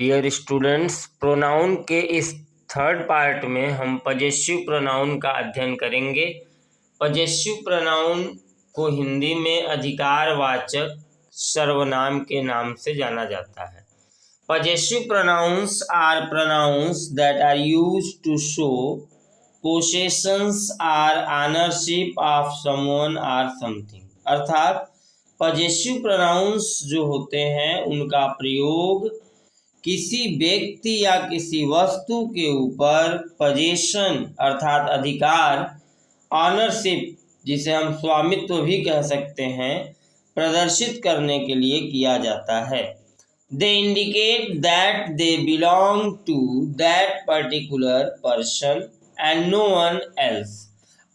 Dear students, pronoun के इस third part में हम पजेसिव प्रोनाउन का अध्ययन करेंगे। पजेसिव प्रोनाउन को हिंदी में अधिकारवाचक सर्वनाम के नाम से जाना जाता है। Possessive pronouns are pronouns that are used to show possessions or ownership of someone or something. अर्थात पजेसिव प्रोनाउंस जो होते हैं उनका प्रयोग किसी व्यक्ति या किसी वस्तु के ऊपर पजेशन अर्थात अधिकार, ऑनरशिप जिसे हम स्वामित्व भी कह सकते हैं, प्रदर्शित करने के लिए किया जाता है। They indicate that they belong to that particular person and no one else.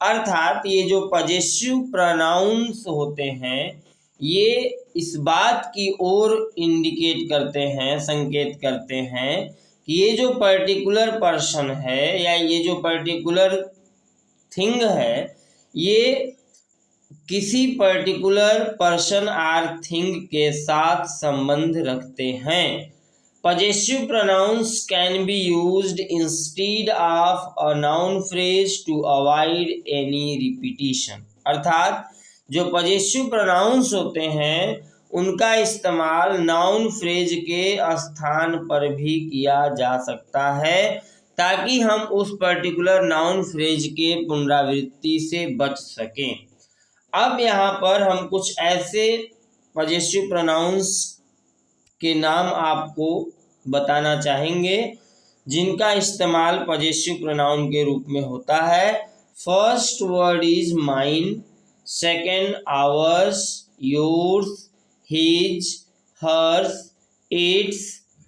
अर्थात ये जो पजेसिव प्रोनाउंस होते हैं ये इस बात की ओर इंडिकेट करते हैं, संकेत करते हैं कि ये जो पर्टिकुलर पर्सन है या ये जो पर्टिकुलर थिंग है ये किसी पर्टिकुलर पर्सन आर थिंग के साथ संबंध रखते हैं। Possessive pronouns can be used instead of a noun phrase to avoid any repetition. अर्थात जो पजेसिव प्रोनाउंस होते हैं उनका इस्तेमाल नाउन फ्रेज के स्थान पर भी किया जा सकता है ताकि हम उस पर्टिकुलर नाउन फ्रेज के पुनरावृत्ति से बच सकें। अब यहाँ पर हम कुछ ऐसे पजेसिव प्रोनाउंस के नाम आपको बताना चाहेंगे जिनका इस्तेमाल पजेसिव प्रोनाउन के रूप में होता है। First word is mine, second ours, yours, his, hers, its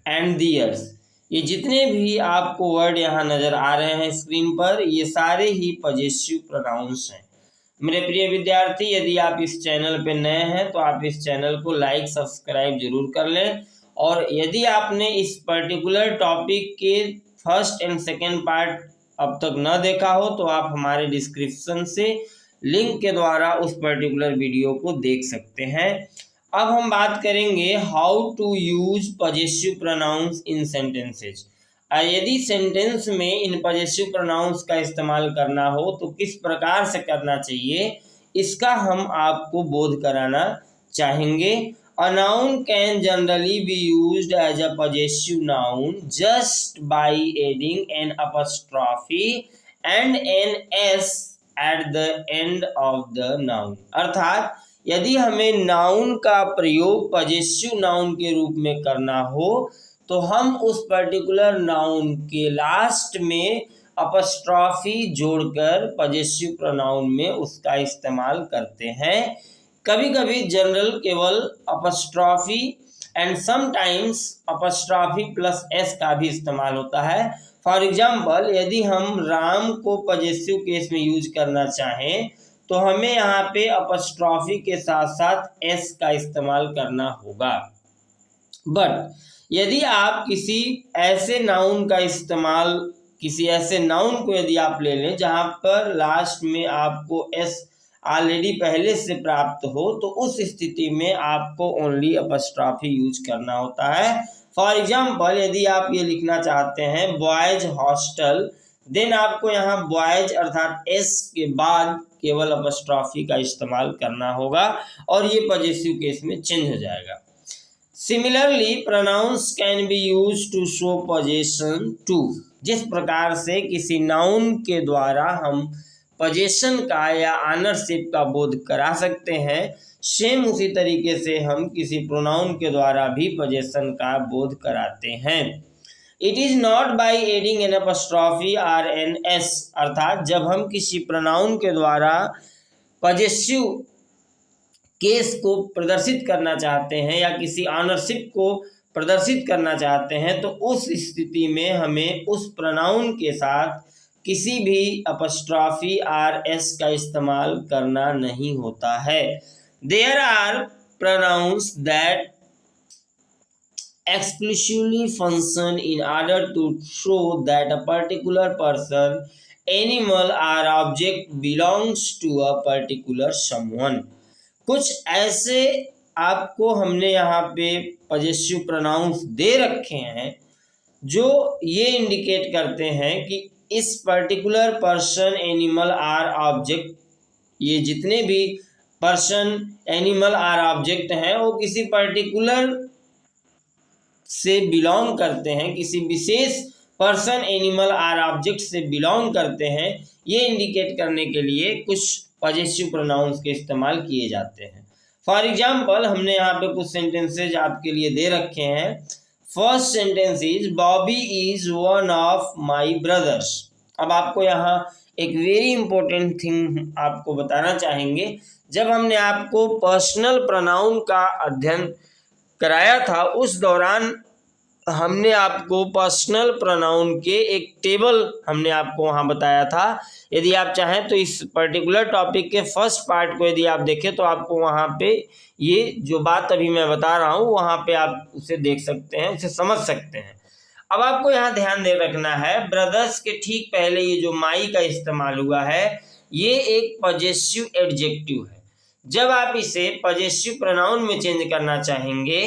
and theirs. ये जितने भी आपको वर्ड यहाँ नज़र आ रहे हैं स्क्रीन पर ये सारे ही पजेसिव प्रोनाउंस हैं। मेरे प्रिय विद्यार्थी, यदि आप इस चैनल पे नए हैं तो आप इस चैनल को लाइक सब्सक्राइब जरूर कर लें, और यदि आपने इस पर्टिकुलर टॉपिक के फर्स्ट एंड सेकेंड पार्ट अब तक न देखा हो तो आप हमारे डिस्क्रिप्शन से लिंक के द्वारा उस पर्टिकुलर वीडियो को देख सकते हैं। अब हम बात करेंगे how to use possessive pronouns in sentences. यदि सेंटेंस में इन पजेसिव प्रोनाउंस का इस्तेमाल करना हो तो किस प्रकार से करना चाहिए इसका हम आपको बोध कराना चाहेंगे। A noun can generally be used as a possessive noun just by adding an apostrophe and an s at the end of the noun। अर्थात यदि हमें नाउन का प्रयोग पजेसिव नाउन के रूप में करना हो तो हम उस पर्टिकुलर नाउन के लास्ट में अपस्ट्रॉफी जोड़कर पजेसिव प्रोनाउन में उसका इस्तेमाल करते हैं। कभी कभी जनरल केवल apostrophe and sometimes apostrophe plus S का भी इस्तेमाल होता है। फॉर एग्जाम्पल, यदि हम राम को पजेसिव केस में यूज करना चाहें तो हमें यहाँ पे अपस्ट्रॉफी के साथ साथ एस का इस्तेमाल करना होगा। बट यदि आप किसी ऐसे नाउन का इस्तेमाल, किसी ऐसे नाउन को यदि आप ले लें जहाँ पर लास्ट में आपको एस ऑलरेडी पहले से प्राप्त हो तो उस स्थिति में आपको ओनली अपस्ट्रॉफी यूज करना होता है। फॉर एग्जाम्पल, यदि आप ये लिखना चाहते हैं बॉयज हॉस्टल, देन आपको यहाँ बॉयज अर्थात एस के बाद केवल अपस्ट्रॉफी का इस्तेमाल करना होगा और ये पजेसिव केस में चेंज हो जाएगा। Similarly pronouns can be use to show possession too. जिस प्रकार से किसी नाउन के द्वारा हम पजेशन का या ऑनरशिप का बोध करा सकते हैं, सेम उसी तरीके से हम किसी प्रोनाउन के द्वारा भी पजेशन का बोध कराते हैं। It is not by adding an apostrophe or an S. अर्थात जब हम किसी प्रोनाउन के द्वारा पजेसिव केस को प्रदर्शित करना चाहते हैं या किसी ऑनरशिप को प्रदर्शित करना चाहते हैं तो उस स्थिति में हमें उस प्रोनाउन के साथ किसी भी अपस्ट्रॉफी आर एस का इस्तेमाल करना नहीं होता है। There are pronouns that exclusively function in order to show that a particular person, animal or object belongs to a particular someone। कुछ ऐसे आपको हमने यहाँ पे पजेसिव प्रोनाउंस दे रखे हैं जो ये इंडिकेट करते हैं कि इस particular person, animal or object, ये जितने भी पर्सन, एनिमल आर ऑब्जेक्ट हैं वो किसी पर्टिकुलर से बिलोंग करते हैं, किसी विशेष पर्सन, एनिमल आर ऑब्जेक्ट से बिलोंग करते हैं। ये इंडिकेट करने के लिए कुछ पॉजेसिव प्रोनाउंस के इस्तेमाल किए जाते हैं। फॉर एग्जाम्पल हमने यहाँ पे कुछ सेंटेंसेज आपके लिए दे रखे हैं। First sentence is Bobby is one of my brothers. अब आपको यहाँ एक वेरी इंपॉर्टेंट थिंग आपको बताना चाहेंगे। जब हमने आपको पर्सनल प्रोनाउन का अध्ययन कराया था उस दौरान हमने आपको पर्सनल प्रोनाउन के एक टेबल हमने आपको वहाँ बताया था। यदि आप चाहें तो इस पर्टिकुलर टॉपिक के फर्स्ट पार्ट को यदि आप देखें तो आपको वहाँ पे ये जो बात अभी मैं बता रहा हूँ वहाँ पे आप उसे देख सकते हैं, उसे समझ सकते हैं। अब आपको यहाँ ध्यान दे रखना है, ब्रदर्स के ठीक पहले ये जो माई का इस्तेमाल हुआ है ये एक पॉजेसिव एडजेक्टिव है। जब आप इसे पॉजेसिव प्रोनाउन में चेंज करना चाहेंगे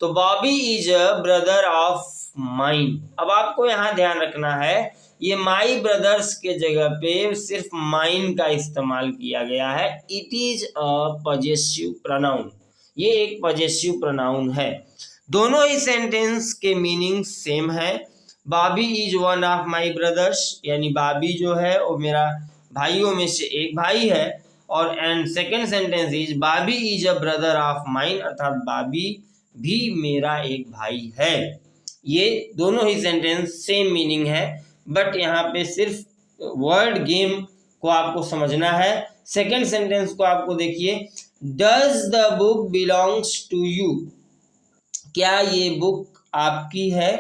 तो Bobby is a brother of mine. अब आपको यहाँ ध्यान रखना है, ये माई ब्रदर्स के जगह पे सिर्फ माइन का इस्तेमाल किया गया है। It is a possessive pronoun, ये एक पॉजेसिव प्रोनाउन है। दोनों ही सेंटेंस के मीनिंग सेम है। Bobby is one of my brothers, यानी बॉबी जो है वो मेरा भाइयों में से एक भाई है। और and second sentence is Bobby is a brother of mine, अर्थात बॉबी भी मेरा एक भाई है। ये दोनों ही सेंटेंस सेम मीनिंग है, बट यहाँ पे सिर्फ वर्ड गेम को आपको समझना है। सेकेंड सेंटेंस को आपको देखिए, does the book belongs to you, क्या ये बुक आपकी है।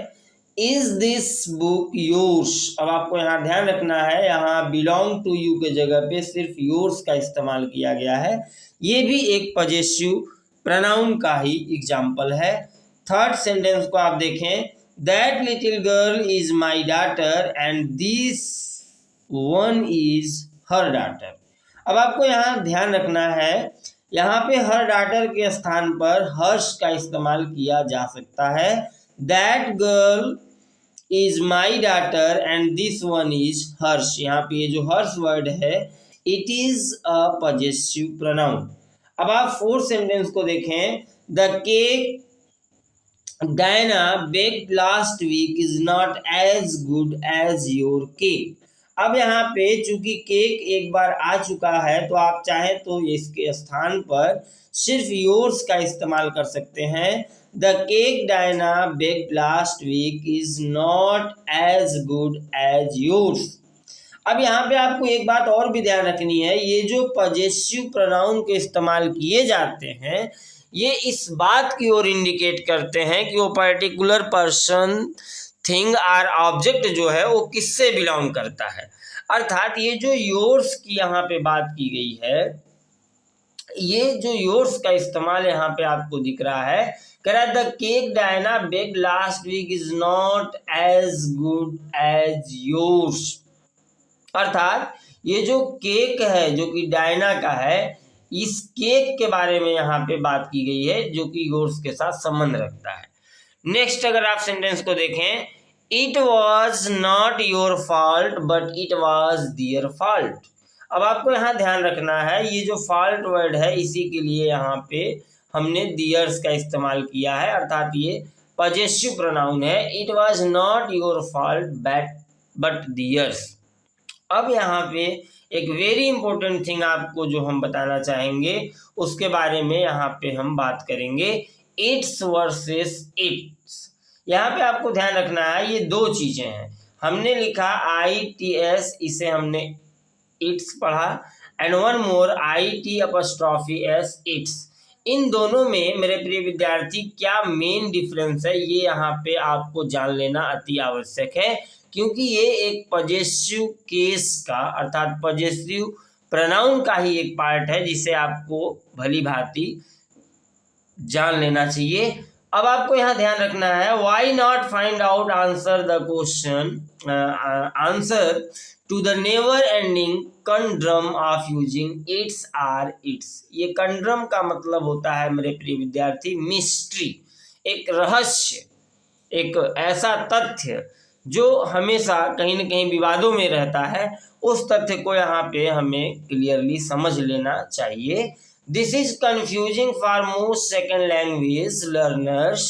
इज दिस बुक योर्स, अब आपको यहाँ ध्यान रखना है, यहाँ बिलोंग टू यू के जगह पे सिर्फ योर्स का इस्तेमाल किया गया है। ये भी एक पॉजेसिव प्रोनाउन का ही एग्जाम्पल है। थर्ड सेंटेंस को आप देखें, that little girl is my daughter and this one is her daughter. अब आपको यहाँ ध्यान रखना है, यहाँ पे हर डॉटर के स्थान पर हर्ष का इस्तेमाल किया जा सकता है। That girl is my daughter and this one is hers, यहाँ पे ये जो हर्ष वर्ड है it is a possessive pronoun. अब आप फोर्थ सेंटेंस को देखें, the cake Diana baked last week is not as good as your cake. अब यहाँ पे चूंकि केक एक बार आ चुका है तो आप चाहें तो इसके स्थान पर सिर्फ योर्स का इस्तेमाल कर सकते हैं। The cake Diana baked last week is not as good as yours. अब यहाँ पे आपको एक बात और भी ध्यान रखनी है, ये जो पॉजेसिव प्रोनाउन के इस्तेमाल किए जाते हैं ये इस बात की ओर इंडिकेट करते हैं कि वो particular person, thing or object जो है वो किससे बिलोंग करता है। अर्थात ये जो योर्स की यहाँ पे बात की गई है, ये जो योर्स का इस्तेमाल यहाँ पे आपको दिख रहा है, कह रहा है the cake Diana baked last week is not as good as yours. अर्थात ये जो केक है जो कि डायना का है, इस केक के बारे में यहाँ पे बात की गई है जो कि योर्स के साथ संबंध रखता है। नेक्स्ट अगर आप सेंटेंस को देखें, it was not your fault but it was their fault. अब आपको यहाँ ध्यान रखना है, ये जो फॉल्ट वर्ड है इसी के लिए यहाँ पे हमने दियर्स का इस्तेमाल किया है, अर्थात ये पॉजेसिव प्रोनाउन है। It was not your fault but theirs. अब यहाँ पे एक वेरी इंपॉर्टेंट थिंग आपको जो हम बताना चाहेंगे उसके बारे में यहाँ पे हम बात करेंगे, इट्स वर्सेस इट्स। यहाँ पे आपको ध्यान रखना है, ये दो चीजें हैं। हमने लिखा ITS, इसे हमने इट्स पढ़ा, and one more IT'S its. इन दोनों में मेरे प्रिय विद्यार्थी क्या मेन डिफरेंस है ये यहाँ पे आपको जान लेना अति आवश्यक है, क्योंकि ये एक पॉजेसिव केस का अर्थात पॉजेसिव प्रोनाउन का ही एक पार्ट है जिसे आपको भली भांति जान लेना चाहिए। अब आपको यहाँ ध्यान रखना है, why not find out answer the question answer to the never ending conundrum of using its or it's. ये कंड्रम का मतलब होता है मेरे प्रिय विद्यार्थी मिस्ट्री, एक रहस्य, एक ऐसा तथ्य जो हमेशा कहीं न कहीं विवादों में रहता है, उस तथ्य को यहाँ पे हमें क्लियरली समझ लेना चाहिए। This is confusing for most second language learners.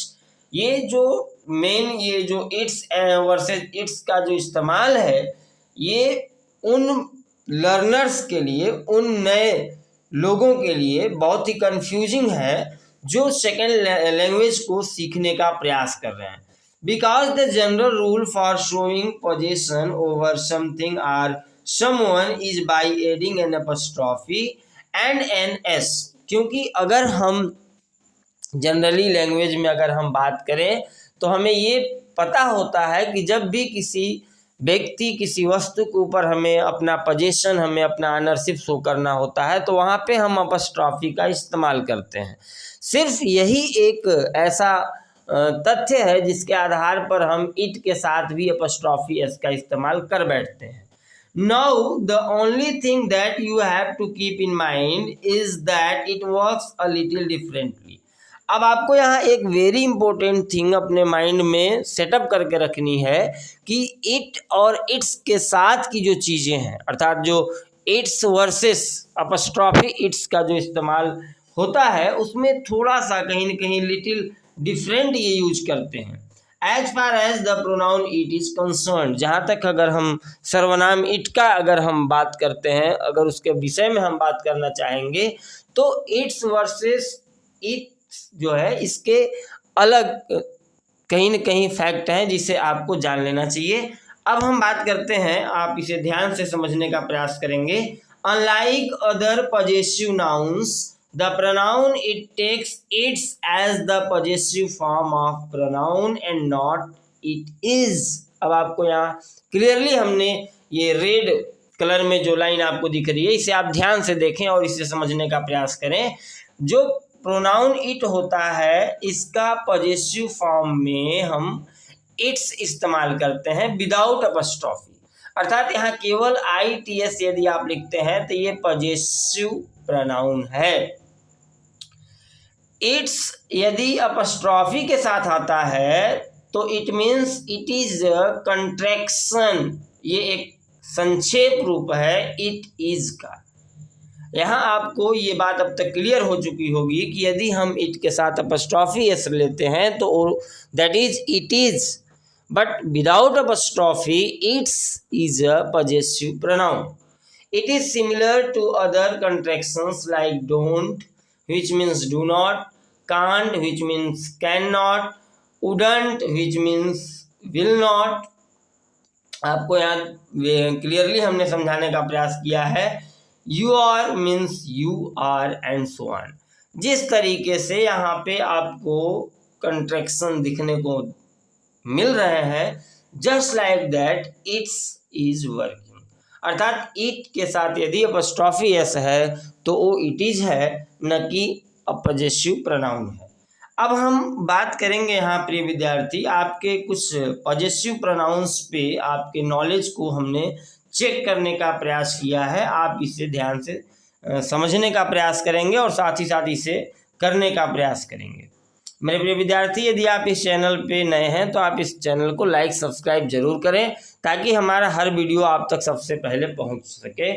ये जो इट्स वर्सेज इट्स का जो इस्तेमाल है, ये उन लर्नर्स के लिए, उन नए लोगों के लिए बहुत ही कंफ्यूजिंग है जो सेकेंड लैंग्वेज को सीखने का प्रयास कर रहे हैं। Because the general rule for showing possession over something or someone is by adding an apostrophe and an S. क्योंकि अगर हम जनरली लैंग्वेज में अगर हम बात करें तो हमें ये पता होता है कि जब भी किसी व्यक्ति, किसी वस्तु के ऊपर हमें अपना पोजीशन, हमें अपना ऑनरशिप शो करना होता है तो वहाँ पे हम अपस्ट्रॉफी का इस्तेमाल करते हैं। सिर्फ यही एक ऐसा तथ्य है जिसके आधार पर हम इट के साथ भी अपस्ट्रॉफी एस का इस्तेमाल कर बैठते हैं। Now the only thing that you have to keep in mind is that it works a little differently. अब आपको यहाँ एक वेरी इंपॉर्टेंट थिंग अपने माइंड में सेटअप करके रखनी है कि इट और इट्स के साथ की जो चीज़ें हैं, अर्थात जो इट्स वर्सेस अपस्ट्रॉफी इट्स का जो इस्तेमाल होता है, उसमें थोड़ा सा कहीं न कहीं लिटिल डिफरेंट ये यूज करते हैं। As far as the pronoun it is concern, जहाँ तक अगर हम सर्वनाम इट का अगर हम बात करते हैं, अगर उसके विषय में हम बात करना चाहेंगे तो इट्स वर्सेस इट जो है इसके अलग कहीं न कहीं फैक्ट हैं जिसे आपको जान लेना चाहिए। अब हम बात करते हैं, आप इसे ध्यान से समझने का प्रयास करेंगे। Unlike other possessive nouns the pronoun it takes its as the possessive form of pronoun and not it is. अब आपको यहाँ क्लियरली हमने ये रेड कलर में जो लाइन आपको दिख रही है, इसे आप ध्यान से देखें और इसे समझने का प्रयास करें। जो प्रोनाउन इट होता है, इसका पॉजेसिव फॉर्म में हम इट्स इस्तेमाल करते हैं विदाउट अपस्ट्रॉफी, अर्थात यहाँ केवल ITS यदि आप लिखते हैं तो ये पॉजेसिव प्रोनाउन है। इट्स यदि अपस्ट्रॉफी के साथ आता है तो it means it is contraction, ये एक संक्षेप रूप है इट इज का। यहाँ आपको ये बात अब तक क्लियर हो चुकी होगी कि यदि हम इट के साथ अपस्ट्रॉफी एस लेते हैं तो that is it is, but without apostrophe its is a possessive pronoun. It is similar to other contractions like don't which means do not, can't which means cannot, wouldn't which means will not। आपको यहाँ clearly हमने समझाने का प्रयास किया है। U R means you are and so on. जिस तरीके से यहाँ पे आपको कंट्रैक्शन दिखने को मिल रहे हैं, just like that it's is working, अर्थात इट के साथ यदि अपस्ट्रॉफी एस है तो वो इट इज है, न कि अपॉजेसिव प्रोनाउन है। अब हम बात करेंगे यहाँ प्रिय विद्यार्थी, आपके कुछ पॉजेसिव प्रोनाउंस पे आपके नॉलेज को हमने चेक करने का प्रयास किया है। आप इसे ध्यान से समझने का प्रयास करेंगे और साथ ही साथ इसे करने का प्रयास करेंगे। मेरे प्रिय विद्यार्थी, यदि आप इस चैनल पे नए हैं तो आप इस चैनल को लाइक सब्सक्राइब जरूर करें ताकि हमारा हर वीडियो आप तक सबसे पहले पहुंच सके।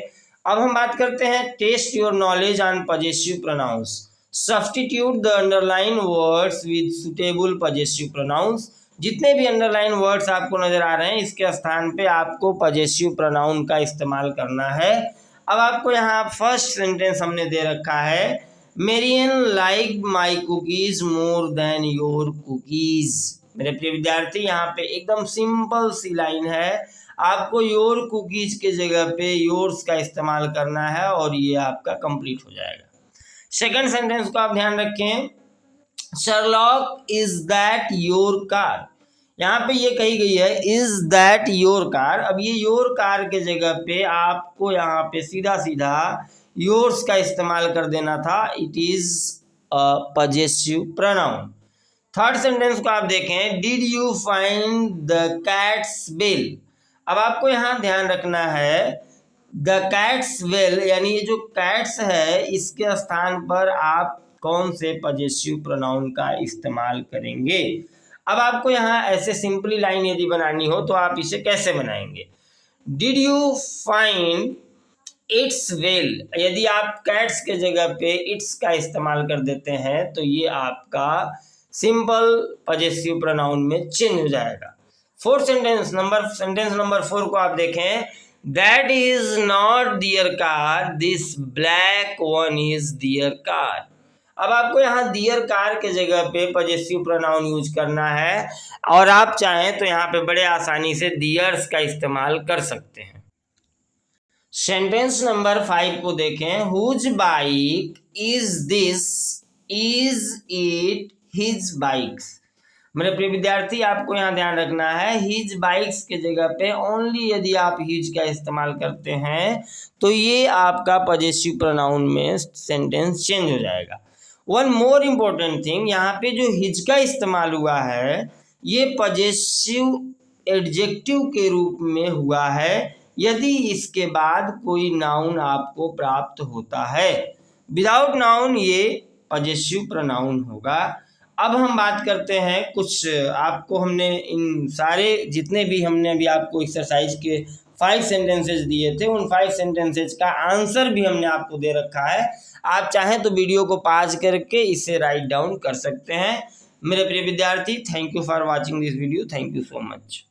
अब हम बात करते हैं test your knowledge on possessive pronouns. Substitute the underline words with suitable possessive pronouns. जितने भी अंडरलाइन वर्ड्स आपको नजर आ रहे हैं, इसके स्थान पे आपको पॉजेसिव प्रोनाउन का इस्तेमाल करना है। अब आपको यहाँ फर्स्ट सेंटेंस हमने दे रखा है, Marian like my cookies more than your cookies. मेरे प्रिय विद्यार्थी, यहाँ पे एकदम सिंपल सी लाइन है, आपको योर कुकीज के जगह पे योर्स का इस्तेमाल करना है और ये आपका कंप्लीट हो जाएगा। सेकंड सेंटेंस को आप ध्यान रखें, Sherlock is that your car. यहाँ पे ये कही गई है इज दैट योर कार। अब ये योर कार के जगह पे आपको यहाँ पे सीधा सीधा योर्स का इस्तेमाल कर देना था, it is a possessive pronoun. Third sentence को आप देखें, did you find the cat's bell. अब आपको यहाँ ध्यान रखना है द कैट्स वेल, यानी ये जो कैट्स है इसके स्थान पर आप कौन से पॉजेसिव प्रोनाउन का इस्तेमाल करेंगे। अब आपको यहाँ ऐसे सिंपली लाइन यदि बनानी हो तो आप इसे कैसे बनाएंगे? Did you find its well, यदि आप कैट्स के जगह पे इट्स का इस्तेमाल कर देते हैं तो ये आपका सिंपल पजेसिव प्रोनाउन में चेंज हो जाएगा। सेंटेंस नंबर 4 को आप देखें, that is not their car, this black one is their car. अब आपको यहाँ दियर कार के जगह पे पजेसिव प्रोनाउन यूज करना है और आप चाहें तो यहाँ पे बड़े आसानी से दियर्स का इस्तेमाल कर सकते हैं। सेंटेंस नंबर 5 को देखें, whose bike is this, is it his bikes. मेरे प्रिय विद्यार्थी, आपको यहाँ ध्यान रखना है, हिज बाइक्स के जगह पे ओनली यदि आप हिज का इस्तेमाल करते हैं तो ये आपका पजेसिव प्रोनाउन में सेंटेंस चेंज हो जाएगा। वन मोर इम्पोर्टेंट थिंग, यहाँ पे जो हिज का इस्तेमाल हुआ है ये पजेसिव एडजेक्टिव के रूप में हुआ है यदि इसके बाद कोई नाउन आपको प्राप्त होता है। विदाउट नाउन ये पजेसिव प्रोनाउन होगा। अब हम बात करते हैं कुछ, आपको हमने इन सारे जितने भी हमने अभी आपको एक्सरसाइज के 5 सेंटेंसेज दिए थे, उन 5 सेंटेंसेज का आंसर भी हमने आपको दे रखा है। आप चाहें तो वीडियो को पॉज करके इसे राइट डाउन कर सकते हैं। मेरे प्रिय विद्यार्थी, thank you for watching this video. Thank you so much.